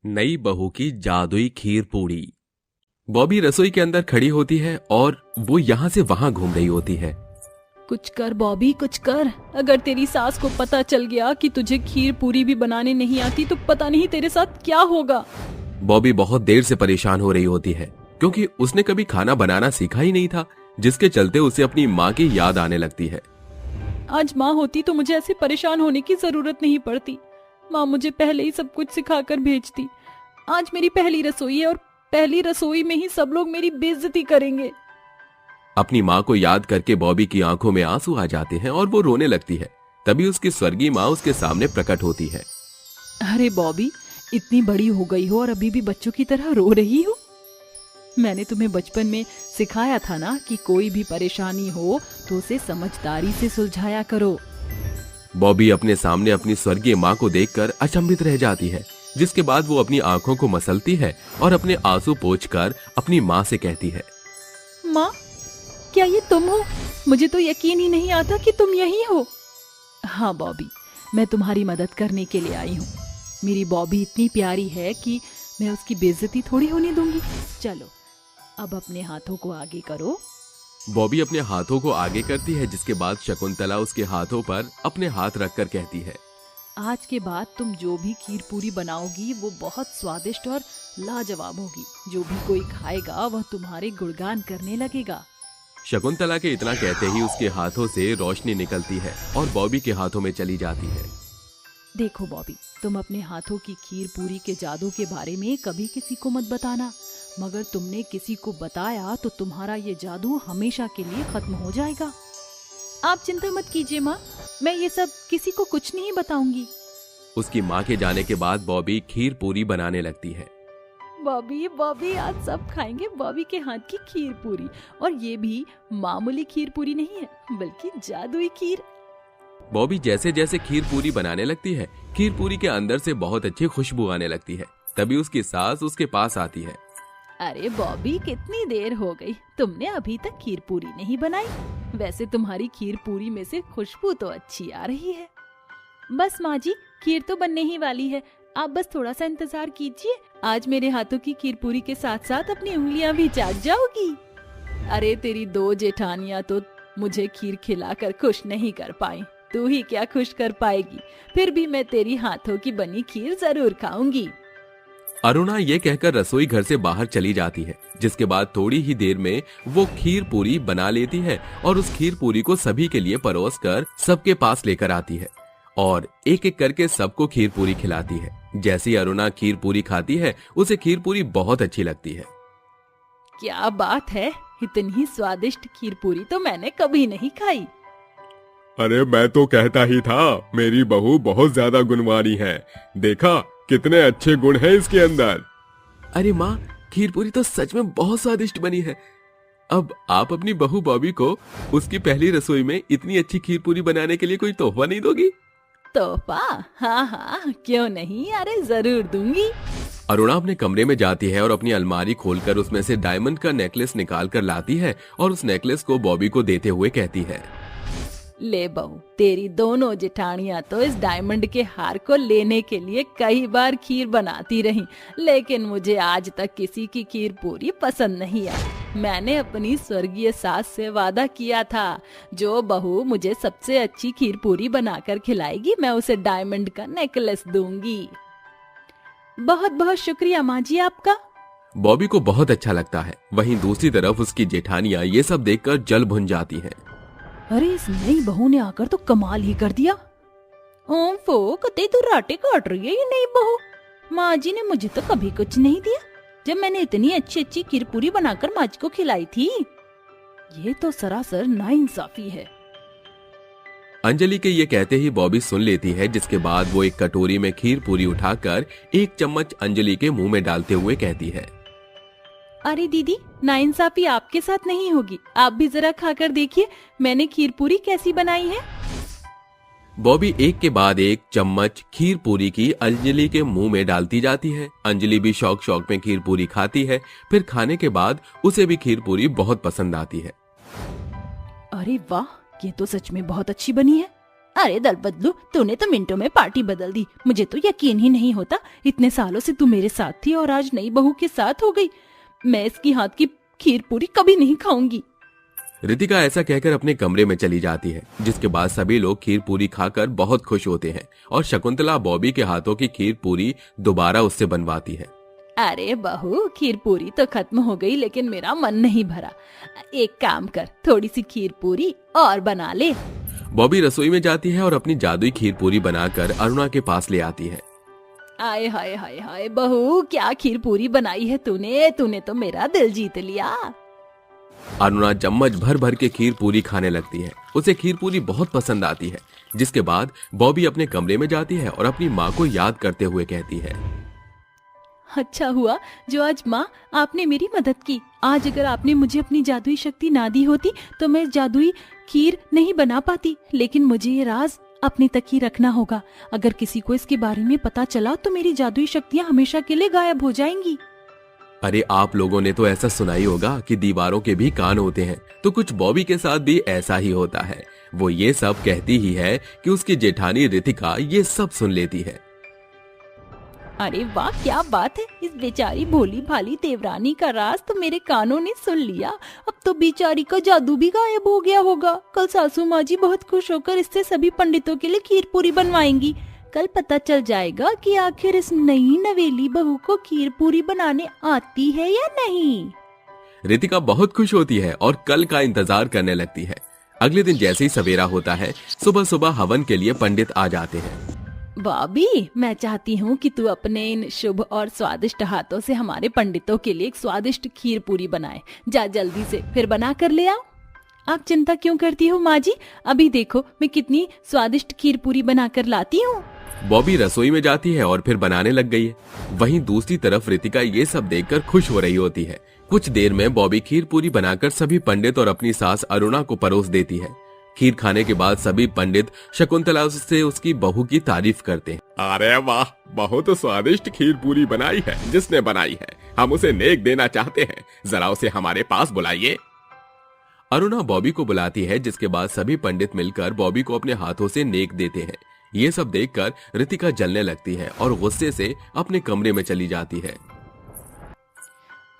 नई बहू की जादुई खीर पूड़ी। बॉबी रसोई के अंदर खड़ी होती है और वो यहाँ से वहाँ घूम रही होती है। कुछ कर बॉबी, कुछ कर। अगर तेरी सास को पता चल गया कि तुझे खीर पूरी भी बनाने नहीं आती तो पता नहीं तेरे साथ क्या होगा। बॉबी बहुत देर से परेशान हो रही होती है क्योंकि उसने कभी खाना बनाना सीखा ही नहीं था, जिसके चलते उसे अपनी माँ की याद आने लगती है। आज माँ होती तो मुझे ऐसे परेशान होने की जरूरत नहीं पड़ती। माँ मुझे पहले ही सब कुछ सिखाकर भेजती। आज मेरी पहली रसोई है और पहली रसोई में ही सब लोग मेरी बेइज्जती करेंगे। अपनी माँ को याद करके बॉबी की आंखों में आंसू आ जाते हैं और वो रोने लगती है। तभी उसकी स्वर्गीय माँ उसके सामने प्रकट होती है। अरे बॉबी, इतनी बड़ी हो गई हो और अभी भी बच्चों की तरह रो रही हो। मैंने तुम्हें बचपन में सिखाया था ना कि कोई भी परेशानी हो तो उसे समझदारी से सुलझाया करो। बॉबी अपने सामने अपनी स्वर्गीय माँ को देखकर अचंभित रह जाती है, जिसके बाद वो अपनी आंखों को मसलती है और अपने आंसू पोंछकर अपनी माँ से कहती है, माँ, क्या ये तुम हो? मुझे तो यकीन ही नहीं आता कि तुम यही हो। हाँ बॉबी, मैं तुम्हारी मदद करने के लिए आई हूँ। मेरी बॉबी इतनी प्यारी है कि मैं उसकी बेइज्जती थोड़ी होने दूंगी। चलो अब अपने हाथों को आगे करो। बॉबी अपने हाथों को आगे करती है, जिसके बाद शकुंतला उसके हाथों पर अपने हाथ रखकर कहती है, आज के बाद तुम जो भी खीर पूरी बनाओगी वो बहुत स्वादिष्ट और लाजवाब होगी। जो भी कोई खाएगा वह तुम्हारे गुणगान करने लगेगा। शकुंतला के इतना कहते ही उसके हाथों से रोशनी निकलती है और बॉबी के हाथों में चली जाती है। देखो बॉबी, तुम अपने हाथों की खीर पूरी के जादू के बारे में कभी किसी को मत बताना, मगर तुमने किसी को बताया तो तुम्हारा ये जादू हमेशा के लिए खत्म हो जाएगा। आप चिंता मत कीजिए माँ, मैं ये सब किसी को कुछ नहीं बताऊंगी। उसकी माँ के जाने के बाद बॉबी खीर पूरी बनाने लगती है। बॉबी बॉबी, आज सब खाएंगे बॉबी के हाथ की खीर पूरी। और ये भी मामूली खीर पूरी नहीं है, बल्कि जादुई खीर। बॉबी जैसे जैसे खीर पूरी बनाने लगती है, खीर पूरी के अंदर से बहुत अच्छी खुशबू आने लगती है। तभी उसकी सास उसके पास आती है। अरे बॉबी, कितनी देर हो गई, तुमने अभी तक खीर पूरी नहीं बनाई? वैसे तुम्हारी खीर पूरी में से खुशबू तो अच्छी आ रही है। बस माँ जी, खीर तो बनने ही वाली है, आप बस थोड़ा सा इंतजार कीजिए। आज मेरे हाथों की खीर पूरी के साथ साथ अपनी उंगलियां भी चाट जाओगी। अरे तेरी दो जेठानियां तो मुझे खीर खिलाकर खुश नहीं कर पाई, तू ही क्या खुश कर पाएगी। फिर भी मैं तेरी हाथों की बनी खीर जरूर खाऊंगी। अरुणा ये कहकर रसोई घर से बाहर चली जाती है, जिसके बाद थोड़ी ही देर में वो खीर पूरी बना लेती है और उस खीर पूरी को सभी के लिए परोस कर सबके पास लेकर आती है और एक एक करके सबको खीर पूरी खिलाती है। जैसी अरुणा खीर पूरी खाती है, उसे खीर पूरी बहुत अच्छी लगती है। क्या बात है, इतनी स्वादिष्ट खीर पूरी तो मैंने कभी नहीं खाई। अरे मैं तो कहता ही था, मेरी बहू बहुत ज्यादा गुणवानी है। देखा कितने अच्छे गुण हैं इसके अंदर। अरे माँ, खीर पूरी तो सच में बहुत स्वादिष्ट बनी है। अब आप अपनी बहू बॉबी को उसकी पहली रसोई में इतनी अच्छी खीर पूरी बनाने के लिए कोई तोहफा नहीं दोगी? तोहफा? हाँ हाँ, क्यों नहीं, अरे जरूर दूंगी। अरुणा अपने कमरे में जाती है और अपनी अलमारी खोलकर उसमें से डायमंड का नेकलेस निकाल कर लाती है और उस नेकलेस को बॉबी को देते हुए कहती है, ले बहू, तेरी दोनों जेठानियां तो इस डायमंड के हार को लेने के लिए कई बार खीर बनाती रही, लेकिन मुझे आज तक किसी की खीर पूरी पसंद नहीं आई। मैंने अपनी स्वर्गीय सास से वादा किया था, जो बहू मुझे सबसे अच्छी खीर पूरी बनाकर खिलाएगी मैं उसे डायमंड का नेकलेस दूंगी। बहुत बहुत शुक्रिया माँ जी आपका। बॉबी को बहुत अच्छा लगता है। वहीं दूसरी तरफ उसकी जेठानियां ये सब देखकर जल भुन जाती हैं। अरे इस नई बहू ने आकर तो कमाल ही कर दिया। ओम फो, कते तू राटे काट रही है ये नई बहू। माँ जी ने मुझे तो कभी कुछ नहीं दिया, जब मैंने इतनी अच्छी अच्छी खीर पूरी बनाकर माँ जी को खिलाई थी। ये तो सरासर नाइंसाफी है। अंजलि के ये कहते ही बॉबी सुन लेती है, जिसके बाद वो एक कटोरी में खीर पूरी उठाकर एक चम्मच अंजलि के मुंह में डालते हुए कहती है, अरे दीदी, नाइंसाफी आपके साथ नहीं होगी, आप भी जरा खाकर देखिए मैंने खीर पूरी कैसी बनाई है। बॉबी एक के बाद एक चम्मच खीर पूरी की अंजलि के मुंह में डालती जाती है। अंजलि भी शौक शौक में खीर पूरी खाती है। फिर खाने के बाद उसे भी खीर पूरी बहुत पसंद आती है। अरे वाह, ये तो सच में बहुत अच्छी बनी है। अरे दल बदलू, तूने तो मिनटों में पार्टी बदल दी। मुझे तो यकीन ही नहीं होता, इतने सालों से तू मेरे साथ थी और आज नई बहू के साथ हो गई। मैं इसकी हाथ की खीर पूरी कभी नहीं खाऊंगी। रितिका ऐसा कहकर अपने कमरे में चली जाती है, जिसके बाद सभी लोग खीर पूरी खाकर बहुत खुश होते हैं और शकुंतला बॉबी के हाथों की खीर पूरी दोबारा उससे बनवाती है। अरे बहू, खीर पूरी तो खत्म हो गई, लेकिन मेरा मन नहीं भरा। एक काम कर, थोड़ी सी खीर पूरी और बना ले। बॉबी रसोई में जाती है और अपनी जादुई खीर पूरी बनाकर अरुणा के पास ले आती है। आय हाय हाय हाय बहू, क्या खीर पूरी बनाई है तूने तो मेरा दिल जीत लिया। अरुणा चम्मच भर भर के खीर पूरी खाने लगती है। उसे खीर पूरी बहुत पसंद आती है, जिसके बाद बॉबी अपने कमरे में जाती है और अपनी माँ को याद करते हुए कहती है, अच्छा हुआ जो आज माँ आपने मेरी मदद की। आज अगर आपने मुझे अपनी जादुई शक्ति ना दी होती तो मैं जादुई खीर नहीं बना पाती। लेकिन मुझे ये राज अपने तक ही रखना होगा। अगर किसी को इसके बारे में पता चला तो मेरी जादुई शक्तियाँ हमेशा के लिए गायब हो जाएंगी। अरे आप लोगों ने तो ऐसा सुना ही होगा कि दीवारों के भी कान होते हैं, तो कुछ बॉबी के साथ भी ऐसा ही होता है। वो ये सब कहती ही है कि उसकी जेठानी रितिका ये सब सुन लेती है। अरे वाह, क्या बात है। इस बेचारी भोली भाली देवरानी का राज तो मेरे कानों ने सुन लिया। अब तो बेचारी का जादू भी गायब हो गया होगा। कल सासू माँ जी बहुत खुश होकर इससे सभी पंडितों के लिए खीर पूरी बनवाएंगी। कल पता चल जाएगा कि आखिर इस नई नवेली बहू को खीर पूरी बनाने आती है या नहीं। रितिका बहुत खुश होती है और कल का इंतजार करने लगती है। अगले दिन जैसे ही सवेरा होता है, सुबह सुबह हवन के लिए पंडित आ जाते हैं। बॉबी, मैं चाहती हूँ कि तू अपने इन शुभ और स्वादिष्ट हाथों से हमारे पंडितों के लिए एक स्वादिष्ट खीर पूरी बनाए। जा जल्दी से, फिर बना कर ले आओ। आप चिंता क्यों करती हो माँ जी? अभी देखो मैं कितनी स्वादिष्ट खीर पूरी बना कर लाती हूँ। बॉबी रसोई में जाती है और फिर बनाने लग गई है। वहीं दूसरी तरफ रितिका ये सब देखकर खुश हो रही होती है। कुछ देर में बॉबी खीर पूरी बनाकर सभी पंडित और अपनी सास अरुणा को परोस देती है। खीर खाने के बाद सभी पंडित शकुंतला से उसकी बहू की तारीफ करते हैं। अरे वाह, बहुत स्वादिष्ट खीर पूरी बनाई है जिसने बनाई है। हम उसे नेक देना चाहते हैं, जरा उसे हमारे पास बुलाइए। अरुणा बॉबी को बुलाती है, जिसके बाद सभी पंडित मिलकर बॉबी को अपने हाथों से नेक देते हैं। ये सब देखकर रितिका जलने लगती है और गुस्से से अपने कमरे में चली जाती है।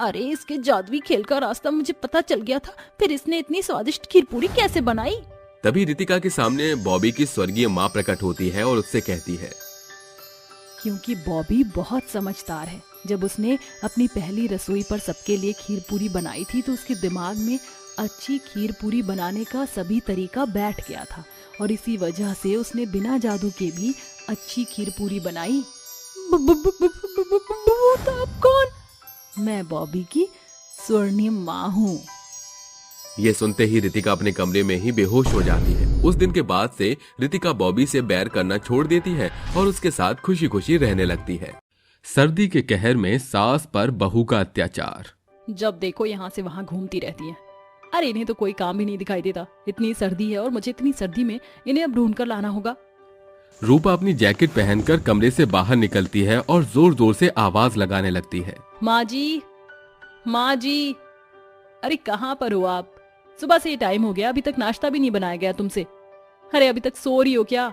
अरे इसके जादुई खेल का रास्ता मुझे पता चल गया था, फिर इसने इतनी स्वादिष्ट खीर पूरी कैसे बनाई? तभी रितिका के सामने बॉबी की स्वर्गीय माँ प्रकट होती है और उससे कहती है, क्योंकि बॉबी बहुत समझदार है। जब उसने अपनी पहली रसोई पर सबके लिए खीर पूरी बनाई थी तो उसके दिमाग में अच्छी खीर पूरी बनाने का सभी तरीका बैठ गया था और इसी वजह से उसने बिना जादू के भी अच्छी खीर पूरी बनाई। आप कौन? मैं बॉबी की स्वर्णिम माँ हूँ। ये सुनते ही रितिका अपने कमरे में ही बेहोश हो जाती है। उस दिन के बाद से रितिका बॉबी से बैर करना छोड़ देती है और उसके साथ खुशी खुशी रहने लगती है। सर्दी के कहर में सास पर बहू का अत्याचार। जब देखो यहाँ से वहाँ घूमती रहती है। अरे इन्हें तो कोई काम भी नहीं दिखाई देता। इतनी सर्दी है और मुझे इतनी सर्दी में इन्हें अब ढूंढ कर लाना होगा। रूपा अपनी जैकेट पहनकर कमरे से बाहर निकलती है और जोर जोर से आवाज लगाने लगती है। माँ जी, माँ जी, अरे कहाँ पर हो आप? सुबह से ये टाइम हो गया, अभी तक नाश्ता भी नहीं बनाया गया तुमसे। अरे अभी तक सो रही हो क्या?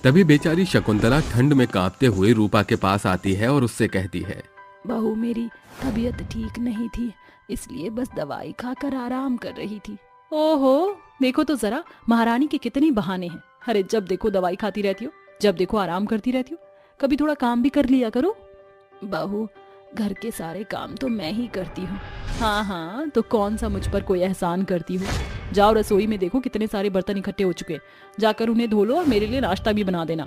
तभी बेचारी शकुंतला ठंड में कांपते हुए रूपा के पास आती है और उससे कहती है, बहू मेरी तबीयत ठीक नहीं थी, इसलिए बस दवाई खाकर आराम कर रही थी। ओहो, देखो तो जरा महारानी के कितने बहाने हैं। अरे जब देखो दवाई खाती रहती हो, जब देखो आराम करती रहती हो। कभी थोड़ा काम भी कर लिया करो। बहू, घर के सारे काम तो मैं ही करती हूँ। हाँ हाँ, तो कौन सा मुझ पर कोई एहसान करती हूँ? जाओ रसोई में देखो कितने सारे बर्तन इकट्ठे हो चुके हैं, जाकर उन्हें धो लो और मेरे लिए नाश्ता भी बना देना।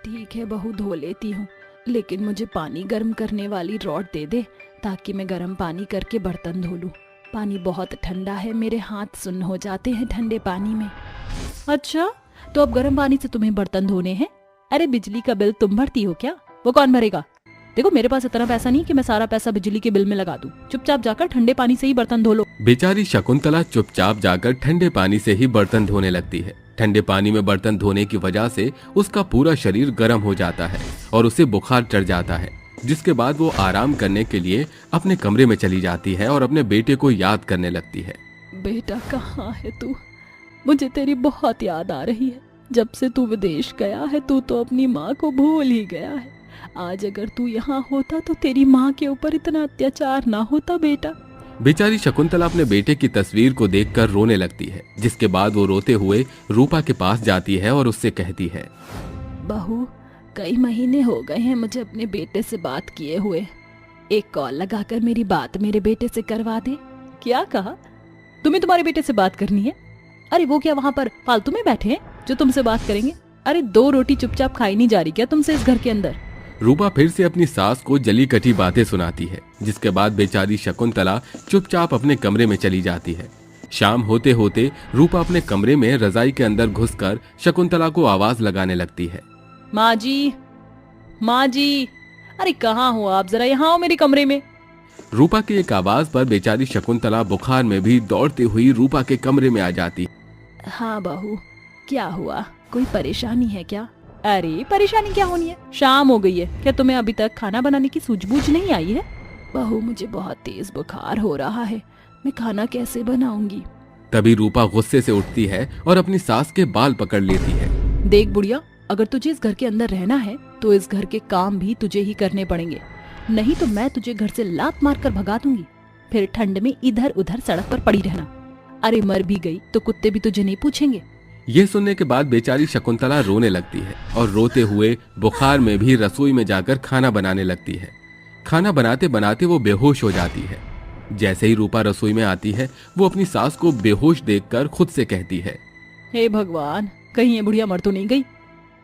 ठीक है बहू, धो लेती हूँ, लेकिन मुझे पानी गर्म करने वाली रॉड दे दे ताकि मैं गर्म पानी करके बर्तन धो लूँ। पानी बहुत ठंडा है, मेरे हाथ सुन्न हो जाते हैं ठंडे पानी में। अच्छा, तो अब गर्म पानी से तुम्हें बर्तन धोने हैं? अरे बिजली का बिल तुम भरती हो क्या? वो कौन भरेगा? देखो मेरे पास इतना पैसा नहीं कि मैं सारा पैसा बिजली के बिल में लगा दूं। चुपचाप जाकर ठंडे पानी से ही बर्तन धो लो। बेचारी शकुंतला चुपचाप जाकर ठंडे पानी से ही बर्तन धोने लगती है। ठंडे पानी में बर्तन धोने की वजह से उसका पूरा शरीर गर्म हो जाता है और उसे बुखार चढ़ जाता है, जिसके बाद वो आराम करने के लिए अपने कमरे में चली जाती है और अपने बेटे को याद करने लगती है। बेटा कहाँ है तू? मुझे तेरी बहुत याद आ रही है। जब से तू विदेश गया है तू तो अपनी माँ को भूल ही गया है। आज अगर तू यहाँ होता तो तेरी माँ के ऊपर इतना अत्याचार ना होता बेटा। बेचारी शकुंतला अपने बेटे की तस्वीर को देखकर रोने लगती है, जिसके बाद वो रोते हुए रूपा के पास जाती है और उससे कहती है, बहू कई महीने हो गए हैं मुझे अपने बेटे से बात किए हुए, एक कॉल लगाकर मेरी बात मेरे बेटे से करवा दे। क्या कहा? तुम्हें तुम्हारे बेटे से बात करनी है? अरे वो क्या वहाँ पर फालतू में बैठे हैं जो तुमसे बात करेंगे? अरे 2 रोटी चुपचाप खाई नहीं जा रही क्या तुमसे इस घर के अंदर? रूपा फिर से अपनी सास को जली कटी बातें सुनाती है, जिसके बाद बेचारी शकुंतला चुपचाप अपने कमरे में चली जाती है। शाम होते होते रूपा अपने कमरे में रजाई के अंदर घुसकर शकुंतला को आवाज लगाने लगती है, माँ जी, माँ जी, अरे कहाँ हो आप? जरा यहाँ आओ मेरे कमरे में। रूपा की एक आवाज पर बेचारी शकुंतला बुखार में भी दौड़ती हुई रूपा के कमरे में आ जाती। हाँ बहू, क्या हुआ? कोई परेशानी है क्या? अरे परेशानी क्या होनी है, शाम हो गई है, क्या तुम्हें अभी तक खाना बनाने की सूझबूझ नहीं आई है? बहू मुझे बहुत तेज बुखार हो रहा है, मैं खाना कैसे बनाऊंगी? तभी रूपा गुस्से से उठती है और अपनी सास के बाल पकड़ लेती है। देख बुढ़िया, अगर तुझे इस घर के अंदर रहना है तो इस घर के काम भी तुझे ही करने पड़ेंगे, नहीं तो मैं तुझे घर से लात मार कर भगा दूंगी, फिर ठंड में इधर उधर सड़क पर पड़ी रहना। अरे मर भी गई तो कुत्ते भी तुझे नहीं पूछेंगे। ये सुनने के बाद बेचारी शकुंतला रोने लगती है और रोते हुए बुखार में भी रसोई में जाकर खाना बनाने लगती है। खाना बनाते बनाते वो बेहोश हो जाती है। जैसे ही रूपा रसोई में आती है वो अपनी सास को बेहोश देखकर खुद से कहती है, हे भगवान, कहीं ये बुढ़िया मर तो नहीं गई?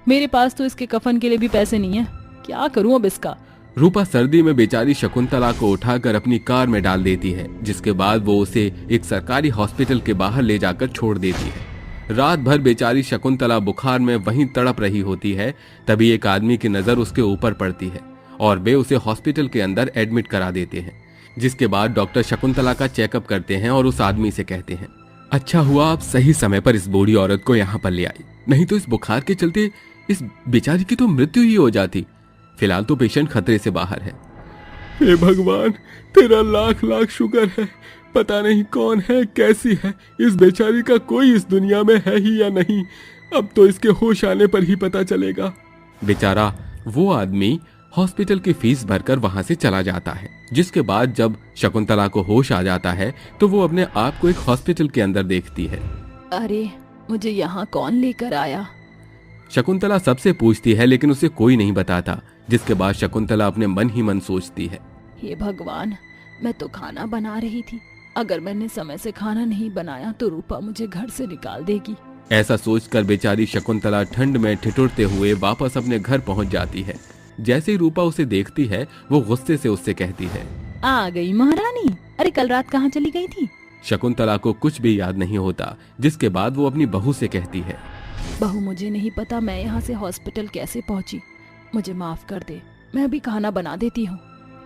मेरे पास तो इसके कफन के लिए भी पैसे नहीं है, क्या करूं अब इसका? रूपा सर्दी में बेचारी शकुंतला को उठाकर अपनी कार में डाल देती है, जिसके बाद वो उसे एक सरकारी हॉस्पिटल के बाहर ले जाकर छोड़ देती है। रात भर बेचारी शकुंतला बुखार में वहीं तड़प रही होती है। तभी एक आदमी की नजर उसके ऊपर पड़ती है और वे उसे हॉस्पिटल के अंदर एडमिट करा देते हैं, जिसके बाद डॉक्टर शकुंतला का चेकअप करते हैं और उस आदमी से कहते हैं, अच्छा हुआ आप सही समय पर इस बूढ़ी औरत को यहाँ पर ले आई, नहीं तो इस बुखार के चलते इस बेचारी की तो मृत्यु ही हो जाती। फिलहाल तो पेशेंट खतरे से बाहर है। हे भगवान, तेरा लाख लाख शुक्र है। पता नहीं कौन है, कैसी है, इस बेचारी का कोई इस दुनिया में है ही या नहीं। अब तो इसके होश आने पर ही पता चलेगा। बेचारा वो आदमी हॉस्पिटल की फीस भरकर वहां से चला जाता है, जिसके बाद जब शकुंतला को होश आ जाता है तो वो अपने आप को एक हॉस्पिटल के अंदर देखती है। अरे मुझे यहाँ कौन लेकर आया? शकुंतला सबसे पूछती है लेकिन उसे कोई नहीं बताता, जिसके बाद शकुंतला अपने मन ही मन सोचती है, हे भगवान, मैं तो खाना बना रही थी, अगर मैंने समय से खाना नहीं बनाया तो रूपा मुझे घर से निकाल देगी। ऐसा सोचकर बेचारी शकुंतला ठंड में ठिठुरते हुए वापस अपने घर पहुंच जाती है। जैसे ही रूपा उसे देखती है वो गुस्से से उससे कहती है, आ गई महारानी, अरे कल रात कहाँ चली गई थी? शकुंतला को कुछ भी याद नहीं होता, जिसके बाद वो अपनी बहू से कहती है, बहू मुझे नहीं पता मैं यहाँ से हॉस्पिटल कैसे पहुँची, मुझे माफ कर दे, मैं अभी खाना बना देती हूँ।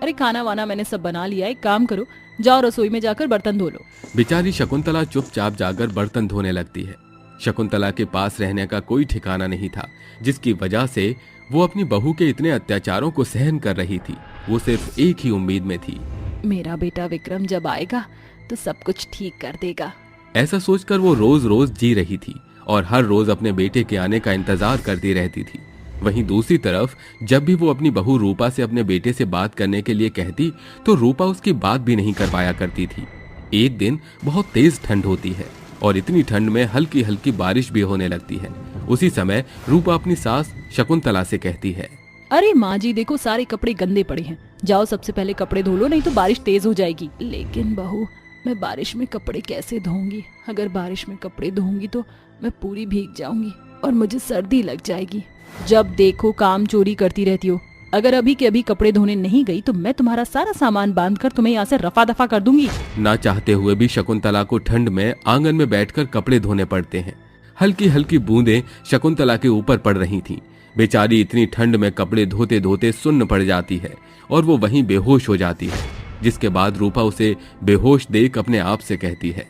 अरे खाना वाना मैंने सब बना लिया, एक काम करो, जाओ रसोई में जाकर बर्तन धो लो। बेचारी शकुंतला चुपचाप जाकर बर्तन धोने लगती है। शकुंतला के पास रहने का कोई ठिकाना नहीं था, जिसकी वजह से वो अपनी बहू के इतने अत्याचारों को सहन कर रही थी। वो सिर्फ एक ही उम्मीद में थी, मेरा बेटा विक्रम जब आएगा तो सब कुछ ठीक कर देगा। ऐसा सोचकर वो रोज रोज जी रही थी और हर रोज अपने बेटे के आने का इंतजार करती रहती थी। वहीं दूसरी तरफ जब भी वो अपनी बहू रूपा से अपने बेटे से बात करने के लिए कहती तो रूपा उसकी बात भी नहीं कर पाया करती थी। एक दिन बहुत तेज ठंड होती है और इतनी ठंड में हल्की हल्की बारिश भी होने लगती है। उसी समय रूपा अपनी सास शकुंतला से कहती है, अरे माँ जी देखो, सारे कपड़े गंदे पड़े हैं, जाओ सबसे पहले कपड़े धो लो, नहीं तो बारिश तेज हो जाएगी। लेकिन बहू, मैं बारिश में कपड़े कैसे धोऊंगी? अगर बारिश में कपड़े धोऊंगी तो मैं पूरी भीग जाऊंगी और मुझे सर्दी लग जाएगी। जब देखो काम चोरी करती रहती हो, अगर अभी के अभी कपड़े धोने नहीं गई तो मैं तुम्हारा सारा सामान बांधकर तुम्हें यहाँ से रफा दफा कर दूंगी। ना चाहते हुए भी शकुंतला को ठंड में आंगन में बैठकर कपड़े धोने पड़ते हैं। हल्की हल्की बूंदें शकुंतला के ऊपर पड़ रही थीं। बेचारी इतनी ठंड में कपड़े धोते धोते सुन्न पड़ जाती है और वो वहीं बेहोश हो जाती है, जिसके बाद रूपा उसे बेहोश देख अपने आप से कहती है,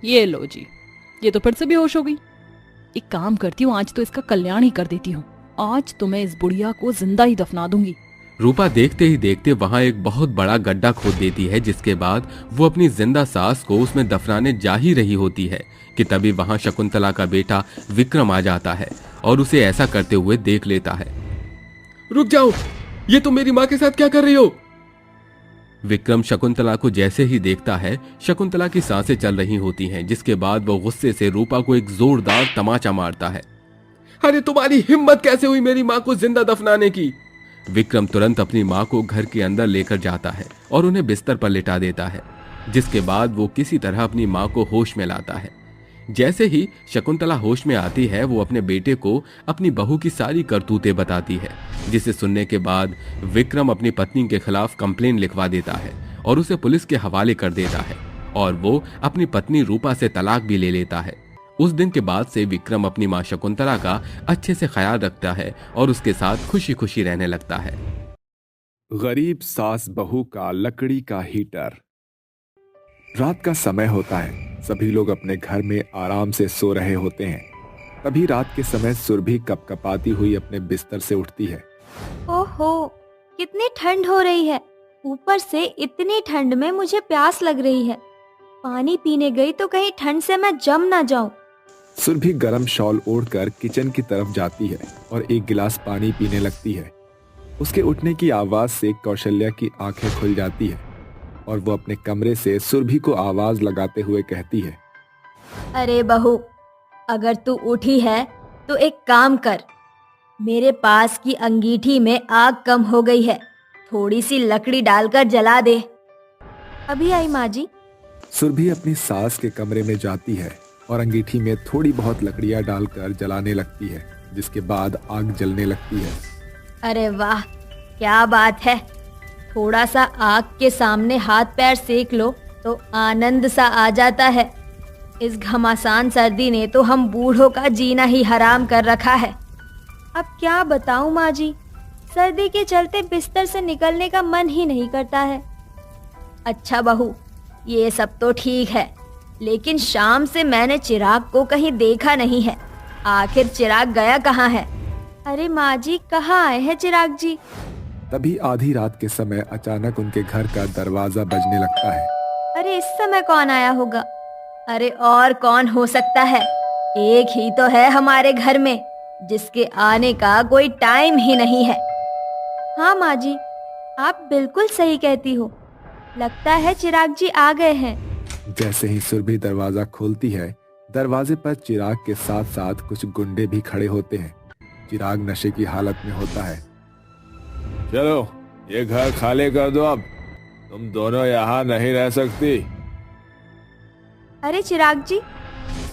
ये लो जी, ये तो फिर से बेहोश हो गई। एक काम करती हूँ, आज तो इसका कल्याण ही कर देती हूँ, आज तो मैं इस बुढ़िया को जिंदा ही दफना दूंगी। रूपा देखते ही देखते वहां एक बहुत बड़ा गड्ढा खोद देती है, जिसके बाद वो अपनी जिंदा सास को उसमें दफनाने जा ही रही होती है कि तभी वहां शकुंतला का बेटा विक्रम आ जाता है और उसे ऐसा करते हुए देख लेता है। रुक जाओ, ये तुम मेरी माँ के साथ क्या कर रही हो? विक्रम शकुंतला को जैसे ही देखता है, शकुंतला की सांसें चल रही होती हैं, जिसके बाद वो गुस्से से रूपा को एक जोरदार तमाचा मारता है। अरे तुम्हारी हिम्मत कैसे हुई मेरी माँ को जिंदा दफनाने की? विक्रम तुरंत अपनी माँ को घर के अंदर लेकर जाता है और उन्हें बिस्तर पर लिटा देता है, जिसके बाद वो किसी तरह अपनी माँ को होश में लाता है। जैसे ही शकुंतला होश में आती है, वो अपने बेटे को अपनी बहू की सारी करतूतें बताती है, जिसे सुनने के बाद विक्रम अपनी पत्नी के खिलाफ कंप्लेन लिखवा देता है और उसे पुलिस के हवाले कर देता है और वो अपनी पत्नी रूपा से तलाक भी ले लेता है। उस दिन के बाद से विक्रम अपनी माँ शकुंतला का अच्छे से ख्याल रखता है और उसके साथ खुशी खुशी रहने लगता है। गरीब सास बहू का लकड़ी का हीटर। रात का समय होता है, सभी लोग अपने घर में आराम से सो रहे होते हैं। तभी रात के समय सुरभि कपकपाती हुई अपने बिस्तर से उठती है। ओहो, कितनी ठंड हो रही है। ऊपर से इतनी ठंड में मुझे प्यास लग रही है। पानी पीने गई तो कहीं ठंड से मैं जम ना जाऊं। सुरभि गरम शॉल ओढ़कर किचन की तरफ जाती है और एक गिलास पानी पीने लगती है। उसके उठने की आवाज से कौशल्या की आंखें खुल जाती है और वो अपने कमरे से सुरभि को आवाज लगाते हुए कहती है, अरे बहू, अगर तू उठी है तो एक काम कर, मेरे पास की अंगीठी में आग कम हो गई है, थोड़ी सी लकड़ी डालकर जला दे। अभी आई माँ जी। सुरभि अपनी सास के कमरे में जाती है और अंगीठी में थोड़ी बहुत लकड़ियां डालकर जलाने लगती है, जिसके बाद आग जलने लगती है। अरे वाह, क्या बात है। थोड़ा सा आग के सामने हाथ पैर सेक लो तो आनंद सा आ जाता है। इस घमासान सर्दी ने तो हम बूढ़ों का जीना ही हराम कर रखा है। अब क्या बताऊं माँ जी, सर्दी के चलते बिस्तर से निकलने का मन ही नहीं करता है। अच्छा बहू, ये सब तो ठीक है, लेकिन शाम से मैंने चिराग को कहीं देखा नहीं है। आखिर चिराग गया कहाँ है? अरे माँ जी, कहाँ आए हैं चिराग जी? तभी आधी रात के समय अचानक उनके घर का दरवाजा बजने लगता है। अरे इस समय कौन आया होगा? अरे और कौन हो सकता है? एक ही तो है हमारे घर में जिसके आने का कोई टाइम ही नहीं है। हाँ माँ जी, आप बिल्कुल सही कहती हो। लगता है चिराग जी आ गए हैं। जैसे ही सुरभि दरवाजा खोलती है, दरवाजे पर चिराग के साथ साथ कुछ गुंडे भी खड़े होते हैं। चिराग नशे की हालत में होता है। चलो, ये घर खाली कर दो, अब तुम दोनों यहाँ नहीं रह सकती। अरे चिराग जी,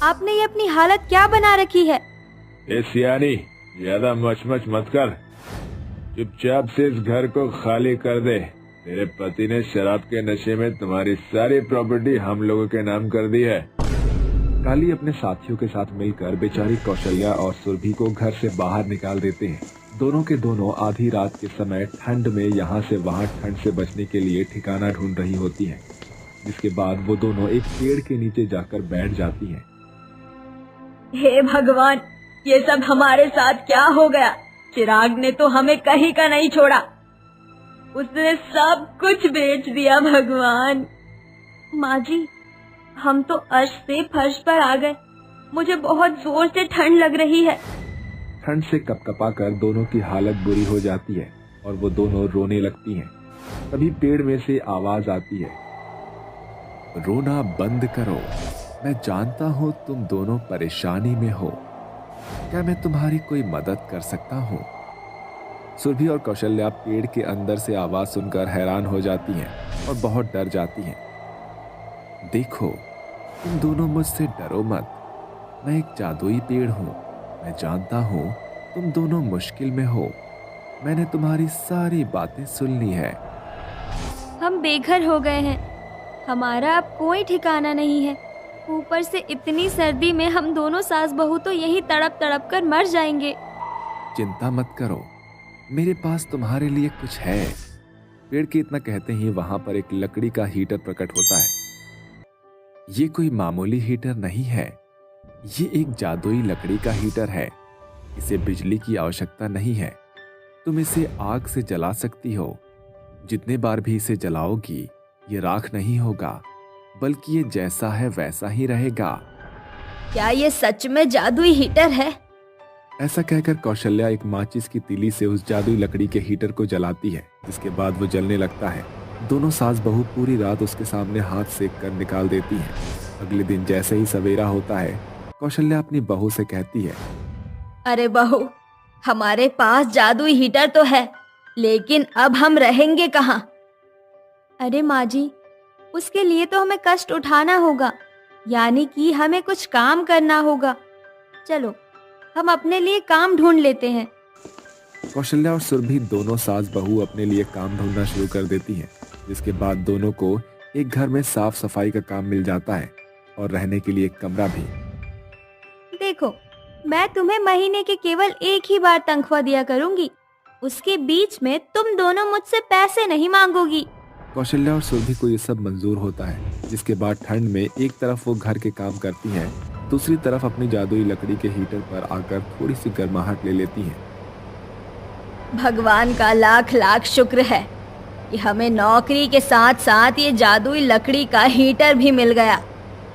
आपने ये अपनी हालत क्या बना रखी है? ए सियानी, ज्यादा मचमच मत कर, चुपचाप से इस घर को खाली कर दे। तेरे पति ने शराब के नशे में तुम्हारी सारी प्रॉपर्टी हम लोगों के नाम कर दी है। काली अपने साथियों के साथ मिलकर बेचारी कौशल्या और सुरभि को घर से बाहर निकाल देते हैं। दोनों के दोनों आधी रात के समय ठंड में यहाँ से वहाँ ठंड से बचने के लिए ठिकाना ढूंढ रही होती हैं, जिसके बाद वो दोनों एक पेड़ के नीचे जाकर बैठ जाती हैं। हे भगवान, ये सब हमारे साथ क्या हो गया? चिराग ने तो हमें कहीं का नहीं छोड़ा, उसने सब कुछ बेच दिया। भगवान। माँ जी, हम तो अर्श से फर्श पर आ गए। मुझे बहुत जोर से ठंड लग रही है। ठंड से कपकपा कर दोनों की हालत बुरी हो जाती है और वो दोनों रोने लगती हैं। तभी पेड़ में से आवाज आती है, रोना बंद करो, मैं जानता हूँ तुम दोनों परेशानी में हो। क्या मैं तुम्हारी कोई मदद कर सकता हूँ? सुरभि और कौशल्या पेड़ के अंदर से आवाज सुनकर हैरान हो जाती हैं और बहुत डर जाती हैं। देखो, तुम दोनों मुझसे डरो मत, मैं एक जादुई पेड़ हूँ। मैं जानता हूँ तुम दोनों मुश्किल में हो। मैंने तुम्हारी सारी बातें सुन ली है। हम बेघर हो गए हैं, हमारा अब कोई ठिकाना नहीं है। ऊपर से इतनी सर्दी में हम दोनों सास बहू तो यहीं तड़प तड़प कर मर जाएंगे। चिंता मत करो, मेरे पास तुम्हारे लिए कुछ है। पेड़ के इतना कहते ही वहां पर एक लकड़ी का हीटर प्रकट होता है। ये कोई मामूली हीटर नहीं है, ये एक जादुई लकड़ी का हीटर है। इसे बिजली की आवश्यकता नहीं है। तुम इसे आग से जला सकती हो। जितने बार भी इसे जलाओगी ये राख नहीं होगा, बल्कि ये जैसा है वैसा ही रहेगा। क्या ये सच में जादुई हीटर है? ऐसा कहकर कौशल्या एक माचिस की तीली से उस जादुई लकड़ी के हीटर को जलाती है, जिसके बाद वो जलने लगता है। दोनों सास बहू पूरी रात उसके सामने हाथ सेक कर निकाल देती हैं। अगले दिन जैसे ही सवेरा होता है, कौशल्या अपनी बहू से कहती है, अरे बहू, हमारे पास जादुई हीटर तो है, लेकिन अब हम रहेंगे कहाँ? अरे माँ जी, उसके लिए तो हमें कष्ट उठाना होगा, यानी कि हमें कुछ काम करना होगा। चलो हम अपने लिए काम ढूंढ लेते हैं। कौशल्या और सुरभि दोनों सास बहू अपने लिए काम ढूंढना शुरू कर देती हैं, जिसके बाद दोनों को एक घर में साफ सफाई का काम मिल जाता है और रहने के लिए एक कमरा भी। देखो, मैं तुम्हें महीने के केवल एक ही बार तनख्वाह दिया करूंगी, उसके बीच में तुम दोनों मुझसे पैसे नहीं मांगोगी। कौशल्या और सुरभि को ये सब मंजूर होता है, जिसके बाद ठंड में एक तरफ वो घर के काम करती हैं, दूसरी तरफ अपनी जादुई लकड़ी के हीटर पर आकर थोड़ी सी गर्माहट ले लेती हैं। भगवान का लाख लाख शुक्र है कि हमें नौकरी के साथ साथ ये जादुई लकड़ी का हीटर भी मिल गया।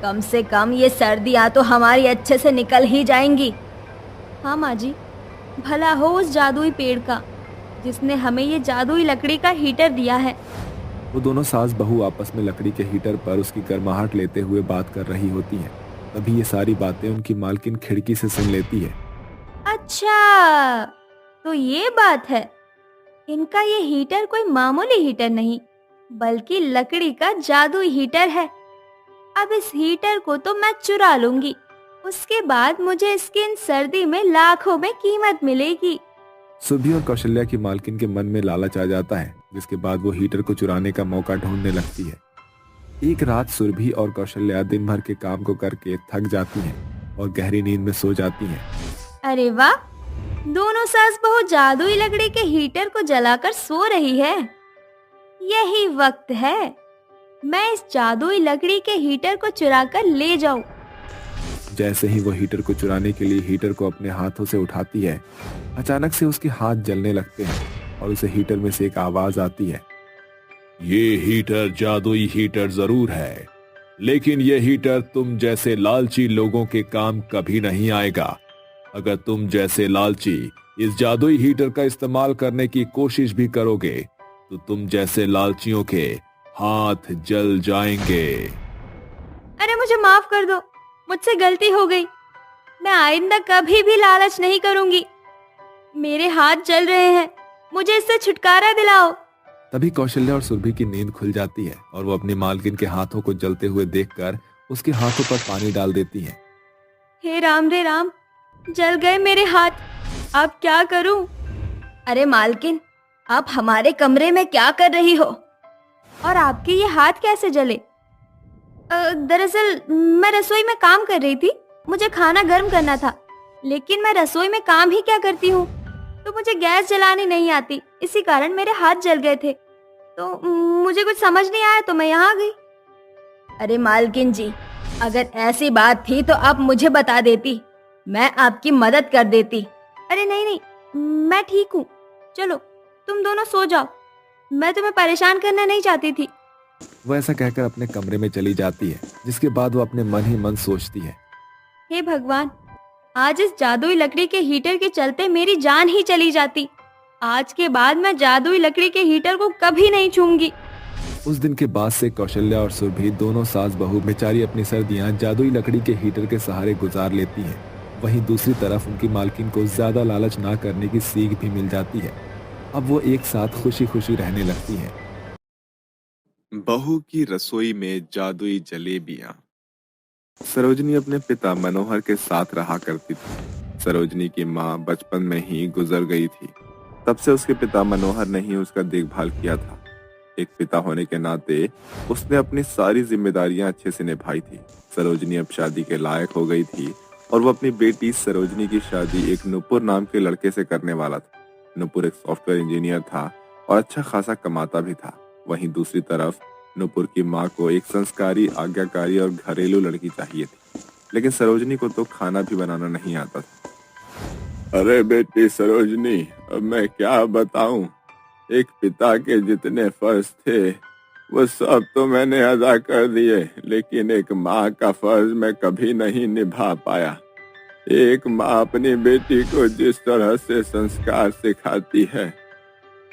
कम से कम ये सर्दियाँ तो हमारी अच्छे से निकल ही जाएंगी। हाँ माँ जी, भला हो उस जादुई पेड़ का जिसने हमें ये जादुई लकड़ी का हीटर दिया है। वो दोनों सास बहू आपस में लकड़ी के हीटर पर उसकी गर्माहट लेते हुए बात कर रही होती हैं। तभी ये सारी बातें उनकी मालकिन खिड़की से सुन लेती है। अच्छा, तो ये बात है। इनका ये हीटर कोई मामूली हीटर नहीं, बल्कि लकड़ी का जादुई हीटर है। अब इस हीटर को तो मैं चुरा लूंगी, उसके बाद मुझे इसकी इन सर्दी में लाखों में कीमत मिलेगी। सुरभि और कौशल्या की मालकिन के मन में लालच आ जाता है, जिसके बाद वो हीटर को चुराने का मौका ढूंढने लगती है। एक रात सुरभि और कौशल्या दिन भर के काम को करके थक जाती हैं और गहरी नींद में सो जाती हैं। अरे वाह, दोनों सास बहू जादुई लकड़ी के हीटर को जलाकर सो रही है। यही वक्त है मैं इस जादुई लकड़ी के हीटर को चुराकर ले जाऊं। जैसे ही वो हीटर को चुराने के लिए हीटर को अपने हाथों से उठाती है, अचानक से उसके हाथ जलने लगते हैं और उसे हीटर में से एक आवाज आती है। ये हीटर जादुई हीटर जरूर है, लेकिन ये हीटर तुम जैसे लालची लोगों के काम कभी नहीं आएगा। अगर तुम जैसे लालची इस जादुई हीटर का इस्तेमाल करने की कोशिश भी करोगे तो तुम जैसे लालचियों के हाथ जल जाएंगे। अरे मुझे माफ कर दो, मुझसे गलती हो गई। मैं आइंदा कभी भी लालच नहीं करूंगी। मेरे हाथ जल रहे हैं, मुझे इससे छुटकारा दिलाओ। तभी कौशल्या और सुरभि की नींद खुल जाती है और वो अपनी मालकिन के हाथों को जलते हुए देखकर उसके हाथों पर पानी डाल देती है। हे राम रे राम, जल गए मेरे हाथ, अब क्या करूं? अरे मालकिन, आप हमारे कमरे में क्या कर रही हो और आपके ये हाथ कैसे जले? दरअसल मैं रसोई में काम कर रही थी, मुझे खाना गर्म करना था, लेकिन मैं रसोई में काम ही क्या करती हूँ, तो मुझे गैस जलानी नहीं आती, इसी कारण मेरे हाथ जल गए थे। तो मुझे कुछ समझ नहीं आया तो मैं यहाँ आ गई। अरे मालकिन जी, अगर ऐसी बात थी तो आप मुझे बता देती, मैं आपकी मदद कर देती। अरे नहीं नहीं, मैं ठीक हूँ, चलो तुम दोनों सो जाओ, मैं तुम्हें परेशान करना नहीं चाहती थी। वो ऐसा कहकर अपने कमरे में चली जाती है, जिसके बाद वो अपने मन ही मन सोचती है, हे भगवान, आज इस जादुई लकड़ी के हीटर के चलते मेरी जान ही चली जाती। आज के बाद मैं जादुई लकड़ी के हीटर को कभी नहीं छूऊंगी। उस दिन के बाद से कौशल्या और सुरभि दोनों सास बहू बेचारी अपनी सर्दियां जादुई लकड़ी के हीटर के सहारे गुजार लेती हैं। वहीं दूसरी तरफ उनकी मालकिन को ज्यादा लालच ना करने की सीख भी मिल जाती है। अब वो एक साथ खुशी खुशी रहने लगती हैं। बहू की रसोई में जादुई जलेबियां। सरोजनी अपने पिता मनोहर के साथ रहा करती थी। सरोजनी की माँ बचपन में ही गुजर गई थी। तब से उसके पिता मनोहर ने ही उसका देखभाल किया था। एक पिता होने के नाते उसने अपनी सारी जिम्मेदारियां अच्छे से निभाई थी। सरोजनी अब शादी के लायक हो गई थी और वो अपनी बेटी सरोजनी की शादी एक नुपुर नाम के लड़के से करने वाला था। नुपुर एक सॉफ्टवेयर इंजीनियर था और अच्छा खासा कमाता भी था। वहीं दूसरी तरफ नुपुर की माँ को एक संस्कारी, आज्ञाकारी और घरेलू लड़की चाहिए थी, लेकिन सरोजनी को तो खाना भी बनाना नहीं आता था। अरे बेटी सरोजनी, अब मैं क्या बताऊं। एक पिता के जितने फर्ज थे वो सब तो मैंने अदा कर दिए, लेकिन एक माँ का फर्ज मैं कभी नहीं निभा पाया। एक माँ अपनी बेटी को जिस तरह से संस्कार सिखाती है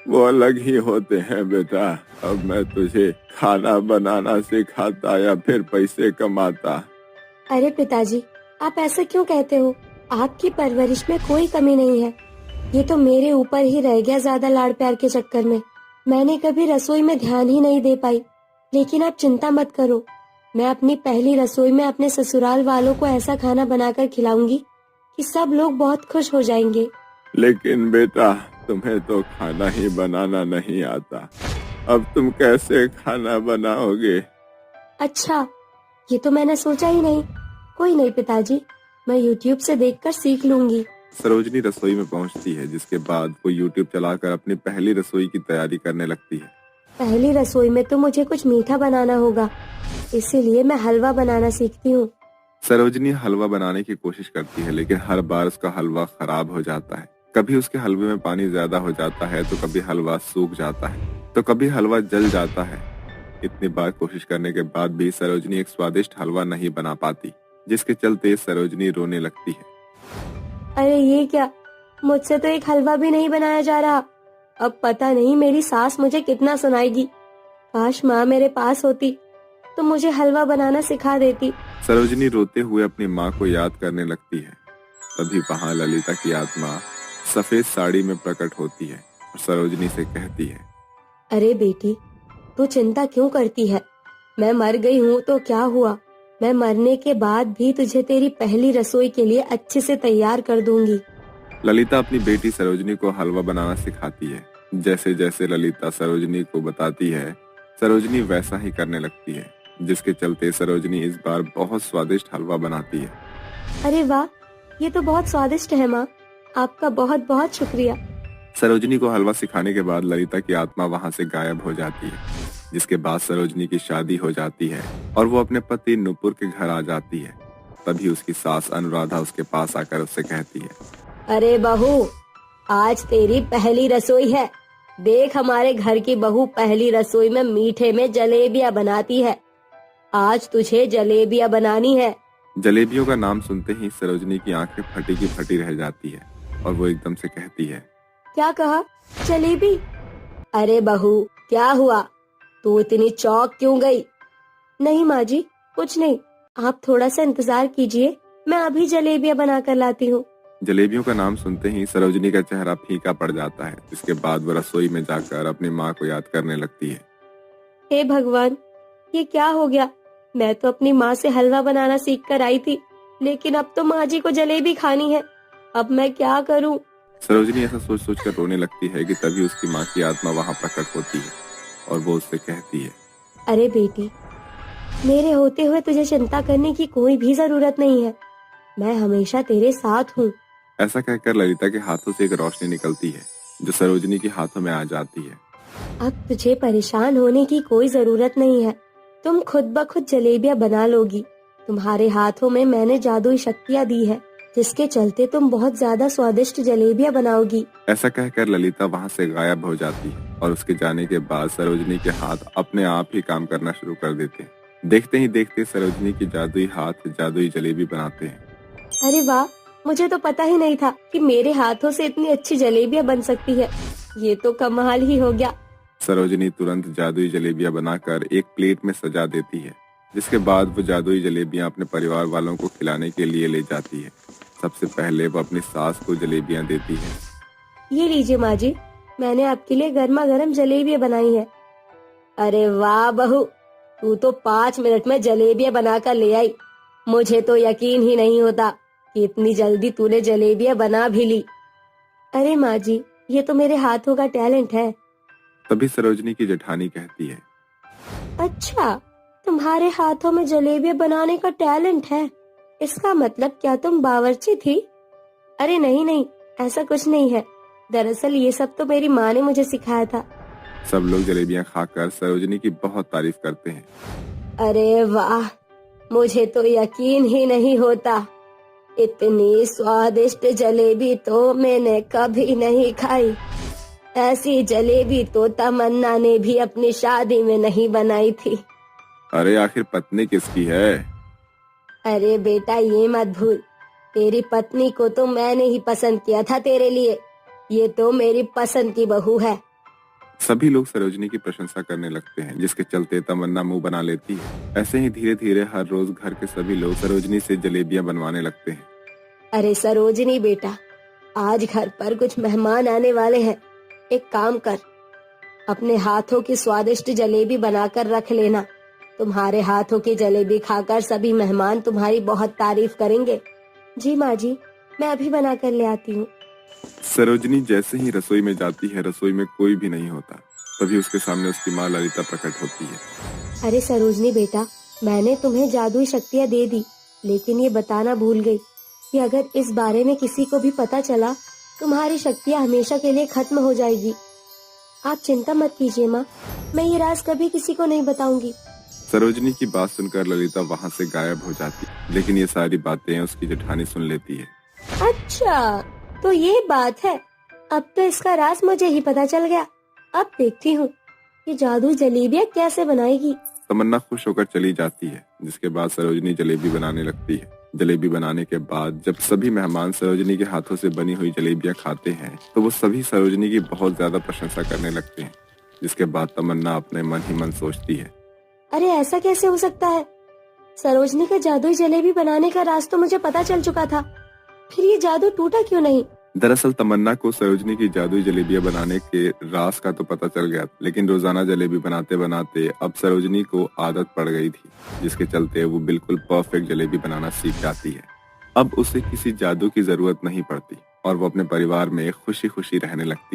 वो अलग ही होते हैं बेटा। अब मैं तुझे खाना बनाना सिखाता या फिर पैसे कमाता। अरे पिताजी, आप ऐसा क्यों कहते हो? आपकी परवरिश में कोई कमी नहीं है। ये तो मेरे ऊपर ही रह गया ज्यादा लाड़ प्यार के चक्कर में। मैंने कभी रसोई में ध्यान ही नहीं दे पाई। लेकिन आप चिंता मत करो, मैं अपनी पहली रसोई में अपने ससुराल वालों को ऐसा खाना बनाकर खिलाऊंगी कि सब लोग बहुत खुश हो जाएंगे। लेकिन बेटा, तुम्हें तो खाना ही बनाना नहीं आता, अब तुम कैसे खाना बनाओगे? अच्छा, ये तो मैंने सोचा ही नहीं। कोई नहीं पिताजी, मैं YouTube से देखकर सीख लूंगी। सरोजनी रसोई में पहुंचती है, जिसके बाद वो YouTube चलाकर अपनी पहली रसोई की तैयारी करने लगती है। पहली रसोई में तो मुझे कुछ मीठा बनाना होगा, इसीलिए मैं हलवा बनाना सीखती हूँ। सरोजनी हलवा बनाने की कोशिश करती है, लेकिन हर बार उसका हलवा खराब हो जाता है। कभी उसके हलवे में पानी ज्यादा हो जाता है, तो कभी हलवा सूख जाता है, तो कभी हलवा जल जाता है। इतनी बार कोशिश करने के बाद भी सरोजनी एक स्वादिष्ट हलवा नहीं बना पाती, जिसके चलते सरोजनी रोने लगती है। अरे ये क्या, मुझसे तो एक हलवा भी नहीं बनाया जा रहा। अब पता नहीं मेरी सास मुझे कितना सुनाएगी। काश माँ मेरे पास होती तो मुझे हलवा बनाना सिखा देती। सरोजनी रोते हुए अपनी माँ को याद करने लगती है। तभी वहाँ ललिता की आत्मा सफेद साड़ी में प्रकट होती है और सरोजनी से कहती है, अरे बेटी, तू चिंता क्यों करती है? मैं मर गई हूँ तो क्या हुआ? मैं मरने के बाद भी तुझे तेरी पहली रसोई के लिए अच्छे से तैयार कर दूंगी। ललिता अपनी बेटी सरोजनी को हलवा बनाना सिखाती है। जैसे जैसे ललिता सरोजनी को बताती है, सरोजनी वैसा ही करने लगती है, जिसके चलते सरोजनी इस बार बहुत स्वादिष्ट हलवा बनाती है। अरे वाह, ये तो बहुत स्वादिष्ट है माँ, आपका बहुत बहुत शुक्रिया। सरोजनी को हलवा सिखाने के बाद ललिता की आत्मा वहाँ से गायब हो जाती है, जिसके बाद सरोजनी की शादी हो जाती है और वो अपने पति नुपुर के घर आ जाती है। तभी उसकी सास अनुराधा उसके पास आकर उससे कहती है, अरे बहू, आज तेरी पहली रसोई है। देख, हमारे घर की बहू पहली रसोई में मीठे में जलेबियाँ बनाती है। आज तुझे जलेबियाँ बनानी है। जलेबियों का नाम सुनते ही सरोजनी की आंखें फटी की फटी रह जाती है और वो एकदम से कहती है, क्या कहा? जलेबी? अरे बहू, क्या हुआ? तू इतनी चौंक क्यों गई? नहीं माँ जी, कुछ नहीं। आप थोड़ा सा इंतजार कीजिए, मैं अभी जलेबियाँ बना कर लाती हूँ। जलेबियों का नाम सुनते ही सरोजनी का चेहरा फीका पड़ जाता है, जिसके बाद वो रसोई में जाकर अपनी माँ को याद करने लगती है। हे भगवान, ये क्या हो गया? मैं तो अपनी माँ से हलवा बनाना सीख कर आई थी, लेकिन अब तो माँ जी को जलेबी खानी है। अब मैं क्या करूँ? सरोजनी ऐसा सोच सोच कर रोने लगती है कि तभी उसकी माँ की आत्मा वहाँ प्रकट होती है और वो उससे कहती है, अरे बेटी, मेरे होते हुए तुझे चिंता करने की कोई भी जरूरत नहीं है। मैं हमेशा तेरे साथ हूँ। ऐसा कहकर ललिता के हाथों से एक रोशनी निकलती है, जो सरोजनी के हाथों में आ जाती है। अब तुझे परेशान होने की कोई जरूरत नहीं है। तुम खुद ब खुद जलेबियाँ बना लोगी। तुम्हारे हाथों में मैंने जादुई शक्तियाँ दी है, जिसके चलते तुम बहुत ज्यादा स्वादिष्ट जलेबियाँ बनाओगी। ऐसा कहकर ललिता वहाँ से गायब हो जाती है और उसके जाने के बाद सरोजनी के हाथ अपने आप ही काम करना शुरू कर देते हैं। देखते ही देखते सरोजनी की जादुई हाथ जादुई जलेबी बनाते हैं। अरे वाह, मुझे तो पता ही नहीं था कि मेरे हाथों से इतनी अच्छी जलेबियाँ बन सकती है। ये तो कमाल ही हो गया। सरोजनी तुरंत जादुई जलेबियाँ बनाकर एक प्लेट में सजा देती है, जिसके बाद वो जादुई जलेबियाँ अपने परिवार वालों को खिलाने के लिए ले जाती है। सबसे पहले वो अपनी सास को जलेबियाँ देती है। ये लीजिए माँ जी, मैंने आपके लिए गर्मा गर्म जलेबियाँ बनाई है। अरे वाह बहू, तू तो 5 मिनट में जलेबियाँ बनाकर ले आई। मुझे तो यकीन ही नहीं होता कि इतनी जल्दी तूने जलेबियाँ बना भी ली। अरे माँ जी, ये तो मेरे हाथों का टैलेंट है। तभी सरोजनी की जेठानी कहती है, अच्छा, तुम्हारे हाथों में जलेबियाँ बनाने का टैलेंट है? इसका मतलब क्या तुम बावर्ची थी? अरे नहीं नहीं, ऐसा कुछ नहीं है। दरअसल ये सब तो मेरी माँ ने मुझे सिखाया था। सब लोग जलेबियाँ खाकर सरोजनी की बहुत तारीफ करते हैं। अरे वाह, मुझे तो यकीन ही नहीं होता। इतनी स्वादिष्ट जलेबी तो मैंने कभी नहीं खाई। ऐसी जलेबी तो तमन्ना ने भी अपनी शादी में नहीं बनाई थी। अरे आखिर पत्नी किसकी है? अरे बेटा ये मत भूल, तेरी पत्नी को तो मैंने ही पसंद किया था तेरे लिए। ये तो मेरी पसंद की बहू है। सभी लोग सरोजनी की प्रशंसा करने लगते हैं, जिसके चलते तमन्ना मुंह बना लेती है। ऐसे ही धीरे धीरे हर रोज घर के सभी लोग सरोजनी से जलेबियां बनवाने लगते हैं। अरे सरोजनी बेटा, आज घर पर कुछ मेहमान आने वाले हैं। एक काम कर, अपने हाथों की स्वादिष्ट जलेबी बनाकर रख लेना। तुम्हारे हाथों की जलेबी खाकर सभी मेहमान तुम्हारी बहुत तारीफ करेंगे। जी माँ जी, मैं अभी बना कर ले आती हूँ। सरोजनी जैसे ही रसोई में जाती है, रसोई में कोई भी नहीं होता। तभी उसके सामने उसकी माँ ललिता प्रकट होती है। अरे सरोजनी बेटा, मैंने तुम्हें जादुई शक्तियाँ दे दी, लेकिन ये बताना भूल गई कि अगर इस बारे में किसी को भी पता चला, तुम्हारी शक्तियाँ हमेशा के लिए खत्म हो जाएगी। आप चिंता मत कीजिए माँ, मैं ये राज कभी किसी को नहीं बताऊंगी। सरोजनी की बात सुनकर ललिता वहाँ से गायब हो जाती है, लेकिन ये सारी बातें उसकी जेठानी सुन लेती है। अच्छा, तो ये बात है। अब तो इसका राज मुझे ही पता चल गया। अब देखती हूँ कि जादू जलेबियाँ कैसे बनाएगी। तमन्ना खुश होकर चली जाती है, जिसके बाद सरोजनी जलेबी बनाने लगती है। जलेबी बनाने के बाद जब सभी मेहमान सरोजनी के हाथों से बनी हुई जलेबियां खाते हैं, तो वो सभी सरोजनी की बहुत ज्यादा प्रशंसा करने लगते हैं। जिसके बाद तमन्ना अपने मन ही मन सोचती है, अरे ऐसा कैसे हो सकता है? सरोजनी का जादुई जलेबी बनाने का राज तो मुझे पता चल चुका था, फिर ये जादू टूटा क्यों नहीं? दरअसल तमन्ना को सरोजनी की जादुई जलेबियां बनाने के राज का तो पता चल गया, लेकिन रोजाना जलेबी बनाते बनाते अब सरोजनी को आदत पड़ गई थी, जिसके चलते वो बिल्कुल परफेक्ट जलेबी बनाना सीख जाती है। अब उसे किसी जादू की जरूरत नहीं पड़ती और वो अपने परिवार में खुशी खुशी रहने लगती है।